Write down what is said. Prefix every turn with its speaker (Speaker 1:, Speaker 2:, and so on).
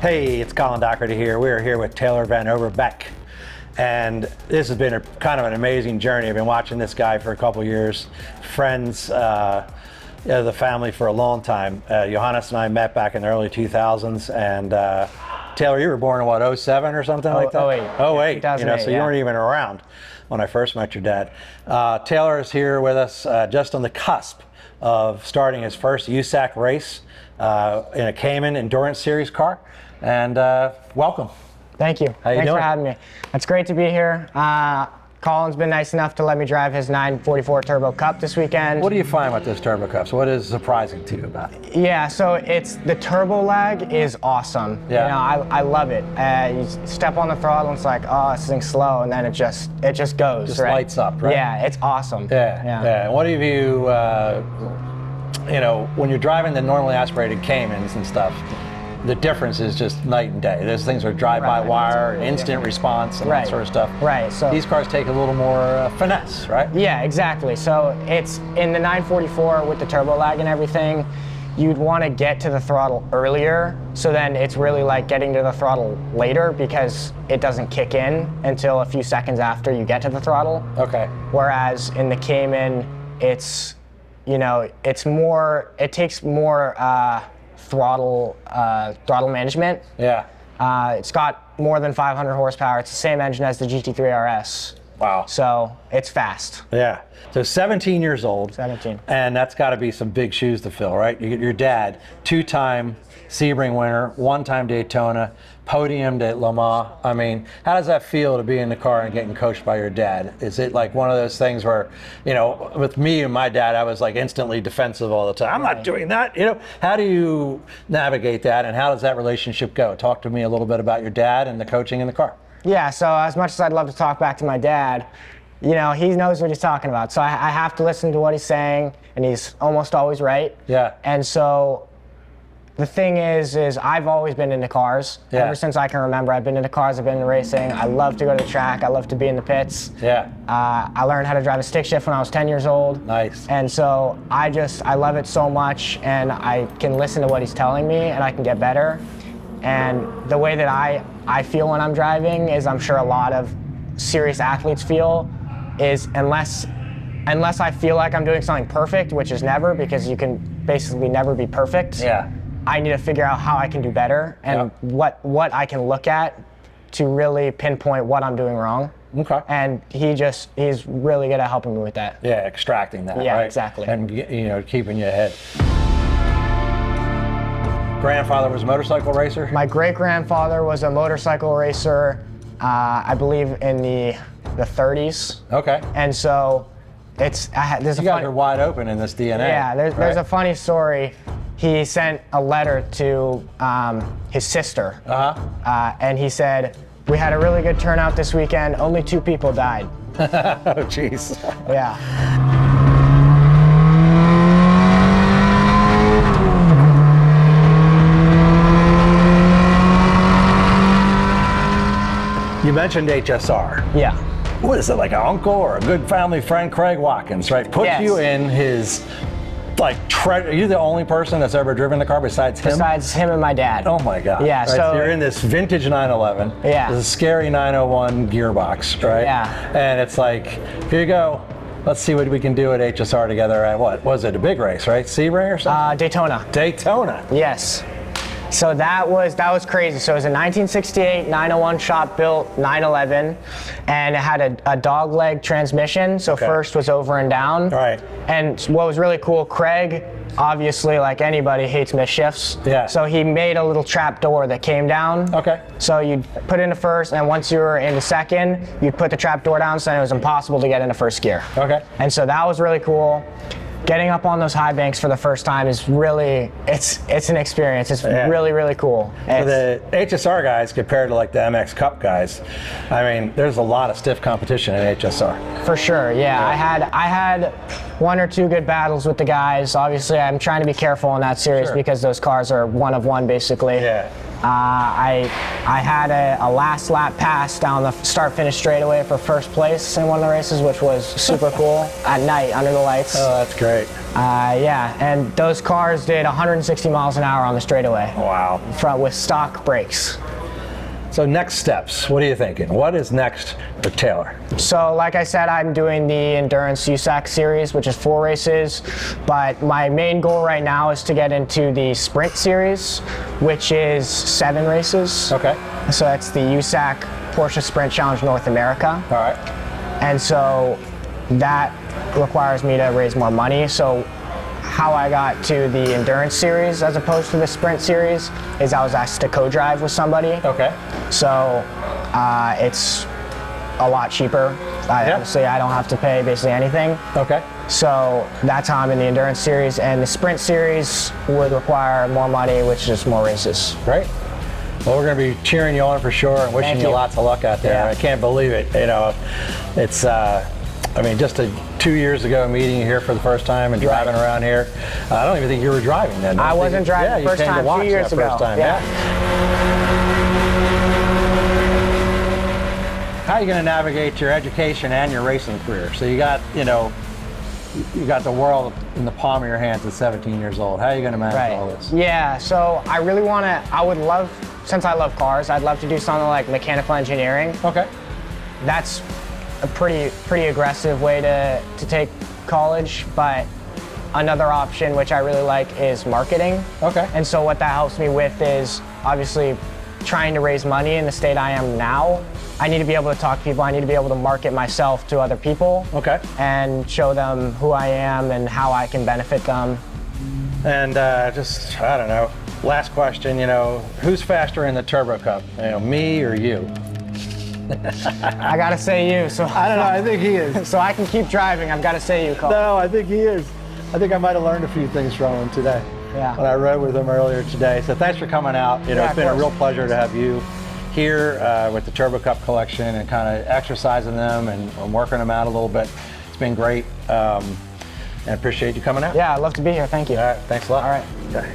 Speaker 1: Hey, it's Colin Doherty here. We're here with Taylor van Overbeek. And this has been kind of an amazing journey. I've been watching this guy for a couple of years, friends, the family for a long time. Johannes and I met back in the early 2000s, and Taylor, you were born in what, 07 or something like that?
Speaker 2: 08.
Speaker 1: You know, so you weren't even around when I first met your dad. Taylor is here with us just on the cusp of starting his first USAC race in a Cayman Endurance Series car. And welcome.
Speaker 2: Thank you. Thanks for having me. It's great to be here. Colin's been nice enough to let me drive his 944 Turbo Cup this weekend.
Speaker 1: What do you find with this Turbo Cups? What is surprising to you about it?
Speaker 2: Yeah, so it's the turbo lag is awesome.
Speaker 1: Yeah.
Speaker 2: You know, I love it. You step on the throttle and it's like, oh, this thing's slow, and then it just goes.
Speaker 1: Just
Speaker 2: right?
Speaker 1: lights up, right?
Speaker 2: Yeah, it's awesome.
Speaker 1: Yeah. And what have you, you know, when you're driving the normally aspirated Caymans and stuff, the difference is just night and day. Those things are drive-by-wire, instant response, and that sort of stuff.
Speaker 2: Right. So
Speaker 1: these cars take a little more finesse, right?
Speaker 2: Yeah, exactly. So it's in the 944 with the turbo lag and everything, you'd want to get to the throttle earlier. So then it's really like getting to the throttle later because it doesn't kick in until a few seconds after you get to the throttle.
Speaker 1: Okay.
Speaker 2: Whereas in the Cayman, it's, you know, it's more, it takes more throttle management.
Speaker 1: Yeah.
Speaker 2: It's got more than 500 horsepower. It's the same engine as the GT3 RS.
Speaker 1: Wow.
Speaker 2: So it's fast.
Speaker 1: Yeah. So 17 years old.
Speaker 2: 17.
Speaker 1: And that's got to be some big shoes to fill, right? Your dad, two-time Sebring winner, one-time Daytona, podiumed at Le Mans. I mean, how does that feel to be in the car and getting coached by your dad? Is it like one of those things where, you know, with me and my dad, I was like instantly defensive all the time. I'm not doing that. You know, how do you navigate that, and how does that relationship go? Talk to me a little bit about your dad and the coaching in the car.
Speaker 2: Yeah, so as much as I'd love to talk back to my dad, you know, he knows what he's talking about. So I have to listen to what he's saying, and he's almost always right.
Speaker 1: Yeah.
Speaker 2: And so the thing is I've always been into cars.
Speaker 1: Yeah.
Speaker 2: Ever since I can remember, I've been into cars, I've been into racing. I love to go to the track. I love to be in the pits.
Speaker 1: Yeah.
Speaker 2: I learned how to drive a stick shift when I was 10 years old.
Speaker 1: Nice.
Speaker 2: And so I love it so much, and I can listen to what he's telling me, and I can get better. And the way that I feel when I'm driving is, I'm sure a lot of serious athletes feel, is unless I feel like I'm doing something perfect, which is never, because you can basically never be perfect.
Speaker 1: Yeah.
Speaker 2: I need to figure out how I can do better and what I can look at to really pinpoint what I'm doing wrong.
Speaker 1: Okay.
Speaker 2: And he's really good at helping me with that.
Speaker 1: Yeah, extracting that,
Speaker 2: yeah,
Speaker 1: right?
Speaker 2: Exactly.
Speaker 1: And, you know, keeping you ahead. Grandfather was a motorcycle racer?
Speaker 2: My great-grandfather was a motorcycle racer, I believe in the 30s.
Speaker 1: Okay.
Speaker 2: And so there's
Speaker 1: you guys are wide open in this DNA.
Speaker 2: Yeah, there's a funny story. He sent a letter to his sister, and he said, "We had a really good turnout this weekend. Only 2 people died."
Speaker 1: Oh, jeez.
Speaker 2: Yeah.
Speaker 1: You mentioned HSR.
Speaker 2: Yeah.
Speaker 1: What is it, like an uncle or a good family friend, Craig Watkins, right? Put you in his, like, are you the only person that's ever driven the car besides him?
Speaker 2: Besides him and my dad.
Speaker 1: Oh my God.
Speaker 2: Yeah,
Speaker 1: right?
Speaker 2: so
Speaker 1: you're in this vintage 911.
Speaker 2: Yeah.
Speaker 1: This scary 901 gearbox, right?
Speaker 2: Yeah.
Speaker 1: And it's like, here you go. Let's see what we can do at HSR together at what? Was it a big race, right? Sebring or something?
Speaker 2: Daytona.
Speaker 1: Daytona.
Speaker 2: Yes. So that was crazy. So it was a 1968 901 shop built 911, and it had a dog leg transmission. So first was over and down.
Speaker 1: Right.
Speaker 2: And what was really cool, Craig, obviously, like anybody, hates misshifts.
Speaker 1: Yeah.
Speaker 2: So he made a little trap door that came down.
Speaker 1: Okay.
Speaker 2: So you'd put into first, and once you were into second, you'd put the trap door down, so then it was impossible to get into first gear.
Speaker 1: Okay.
Speaker 2: And so that was really cool. Getting up on those high banks for the first time is really, it's an experience. It's really, really cool.
Speaker 1: For the HSR guys compared to like the MX Cup guys, I mean, there's a lot of stiff competition in HSR.
Speaker 2: For sure, yeah. I had 1 or 2 good battles with the guys. Obviously, I'm trying to be careful in that series because those cars are one of one, basically.
Speaker 1: Yeah.
Speaker 2: I had a last lap pass down the start-finish straightaway for first place in one of the races, which was super cool at night under the lights.
Speaker 1: Oh, that's great.
Speaker 2: Yeah, and those cars did 160 miles an hour on the straightaway.
Speaker 1: Wow.
Speaker 2: With stock brakes.
Speaker 1: So next steps, what are you thinking? What is next for Taylor?
Speaker 2: So like I said, I'm doing the Endurance USAC series, which is 4 races, but my main goal right now is to get into the Sprint series, which is 7 races.
Speaker 1: Okay.
Speaker 2: So that's the USAC Porsche Sprint Challenge North America.
Speaker 1: All right.
Speaker 2: And so that requires me to raise more money. So how I got to the Endurance series as opposed to the Sprint series is I was asked to co-drive with somebody.
Speaker 1: Okay.
Speaker 2: So it's a lot cheaper. Obviously, I don't have to pay basically anything.
Speaker 1: Okay.
Speaker 2: So that's how I'm in the Endurance series. And the Sprint series would require more money, which is just more races.
Speaker 1: Great. Well, we're going to be cheering you on for sure and wishing you lots of luck out there.
Speaker 2: Yeah.
Speaker 1: I can't believe it. You know, it's, I mean, just 2 years ago meeting you here for the first time and driving around here. I don't even think you were driving then.
Speaker 2: I wasn't driving the first time, 2 years ago.
Speaker 1: How are you going to navigate your education and your racing career? So you got, you know, you got the world in the palm of your hands at 17 years old. How are you going to manage all this?
Speaker 2: Yeah, so I really want to, I would love, since I love cars, I'd love to do something like mechanical engineering.
Speaker 1: Okay.
Speaker 2: That's a pretty aggressive way to take college, but another option which I really like is marketing.
Speaker 1: Okay.
Speaker 2: And so what that helps me with is obviously trying to raise money in the state I am now. I need to be able to talk to people. I need to be able to market myself to other people.
Speaker 1: Okay.
Speaker 2: And show them who I am and how I can benefit them.
Speaker 1: And just, I don't know, last question, you know, who's faster in the Turbo Cup? You know, me or you?
Speaker 2: I gotta say you. So
Speaker 1: I don't know, I think he is.
Speaker 2: So I can keep driving, I've gotta say you, Colin.
Speaker 1: No, I think he is. I think I might have learned a few things from him today.
Speaker 2: Yeah.
Speaker 1: When I rode with him earlier today. So thanks for coming out. You know, it's been a real pleasure to have you here with the Turbo Cup collection and kind of exercising them and working them out a little bit. It's been great. And I appreciate you coming out.
Speaker 2: Yeah, I'd love to be here. Thank you.
Speaker 1: All right, thanks a lot.
Speaker 2: All right.
Speaker 1: Okay.